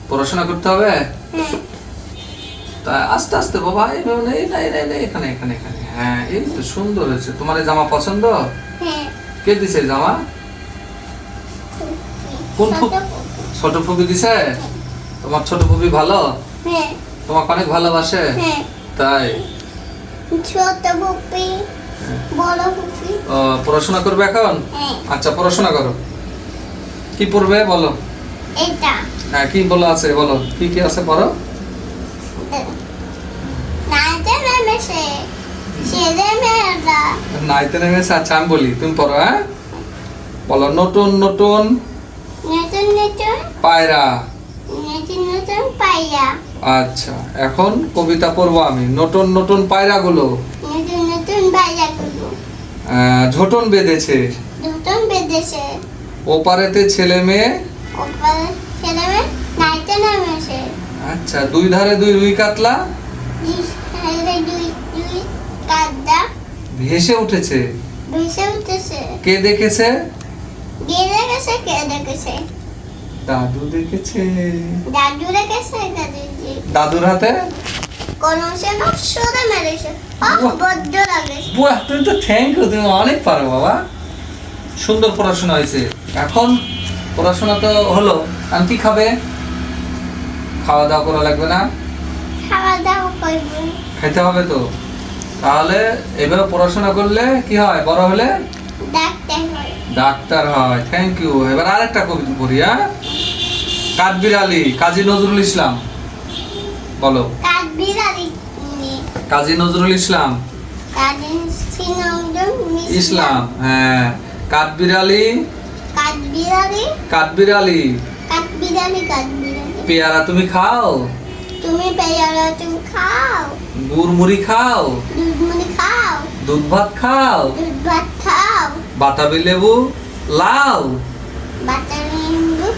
পড়াশোনা করতে হবে। তা আস্তে আস্তে বাবা, এইভাবে না, এখানে এখানে এখানে। হ্যাঁ, এই তো সুন্দর হয়েছে। তোমার এই জামা পছন্দ? কে দিছে এই জামা? কোন ছোট ফুপি দিছে? তোমার ছোট ফুপি ভালো? তোমাকে অনেক ভালোবাসে? তাই? ছোট ফুপি, বড় ফুপি। ও, পড়াশোনা করবে এখন? আচ্ছা, পড়াশোনা করো। কি পড়বে বলো? এটা হ্যাঁ, কি বলা আছে বলো, কি কি আছে পড়ো। নাইতে নেমেছে ছেলে মেয়েরা। নাইতে নেমেছে। আচ্ছা, আমি বলি, তুমি পড়ো। হ্যাঁ, বলো। নতুন নতুন নতুন নতুন পায়রা। নতুন নতুন পাইয়া। আচ্ছা, এখন কবিতা পড়বো আমি। নতুন নতুন পায়রাগুলো নতুন নতুন পাইয়াগুলো ঝোটন বেঁধেছে, নতুন বেদেশে। ওপারেতে ছেলে মেয়ে। ওপরে ছেলে মেয়ে নাইতে নেমেছে। আচ্ছা, দুই ধারে দুই রুই কাতলা দুই দুই কাদা ভেসে উঠেছে। ভেসে উঠেছে। কে দেখেছে? কে দেখেছে? কে দেখেছে? দাদু দেখেছে। দাদু দেখেছে। দাদুজি দাদুর হাতে কোন সে নকশরে মেরেছে। বড্ড লাগেছে। বাহ, তুমি তো থ্যাংক ইউ, তুমি অনেক পারো বাবা। সুন্দর পড়াশোনা হয়েছে। এখন পড়াশোনা তো হলো, আর কি খাবে? খাওয়া দাওয়া করা লাগবে না? খাওয়া দাওয়া করবো। খেতে হবে তো। তাহলে এভাবে পড়াশোনা করলে কি হয়, বড় হলে? ডাক্তার হয়। ডাক্তার হয়। Thank you. এবার আরেকটা কবিতা পড়ি। হ্যাঁ, কাঠবিড়ালি, কাজী নজরুল ইসলাম। বলো। কাঠবিড়ালি কাজী নজরুল ইসলাম। ইসলাম। হ্যাঁ, কাঠবিড়ালি কাঠবিড়ালি কাঠবিড়ালি কাঠবিড়ালি কাঠবিড়ালি। পেয়ারা তুমি খাও, তুমি পেয়ারা তুমি খাও। গুড় মুড়ি খাও, দুধ মুড়ি খাও। দুধ ভাত খাও, দুধ ভাত খাও। বাতাবি লেবু লাও, বাটার লেবু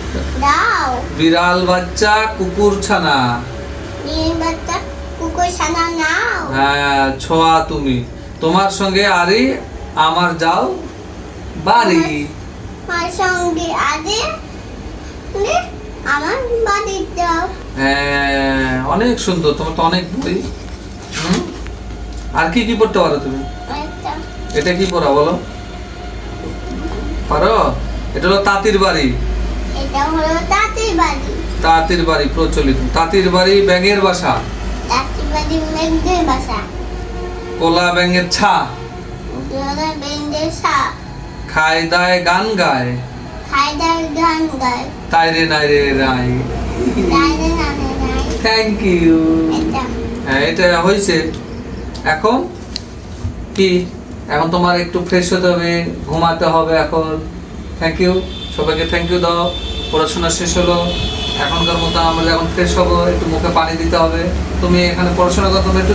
দাও। বিড়াল বাচ্চা কুকুর ছানা। ডিম বাচ্চা কুকুর ছানা নাও। হ্যাঁ, ছোঁয়া তুমি, তোমার সঙ্গে আরি আমার যাও বাড়ি। আমার সঙ্গে আগে আমার বাড়ি যাও। হ্যাঁ, অনেক সুন্দর। তোমার তো অনেক বই। আর কি কি পড়তে পারো তুমি? একটা এটা কি পড়া বলো? পারো? এটা হলো তাঁতির বাড়ি। এটা হলো তাঁতির বাড়ি। তাঁতির বাড়ি প্রচলিত। তাঁতির বাড়ি ব্যাঙের বাসা, তাঁতির বাড়ি মেঘদের বাসা। কোলা ব্যাঙের ছা, বেঞ্জের সাপ। খায় দায় গান গায়, খাইদার গান গায়। তাই রে নাই রে রাই। রাইনে নানে নাই। Thank you. এটা হ্যাঁ, এটা হয়েছে। এখন কি, এখন তোমার একটু ফ্রেশ হতে হবে, ঘুমাতে হবে এখন। থ্যাংক ইউ, সবাইকে থ্যাংক ইউ দাও। পড়াশোনা শেষ হলো, এখনকার মতো আমরা এখন ফ্রেশ হবো, একটু মুখে পানি দিতে হবে। তুমি এখানে পড়াশোনা করতে হবে একটু।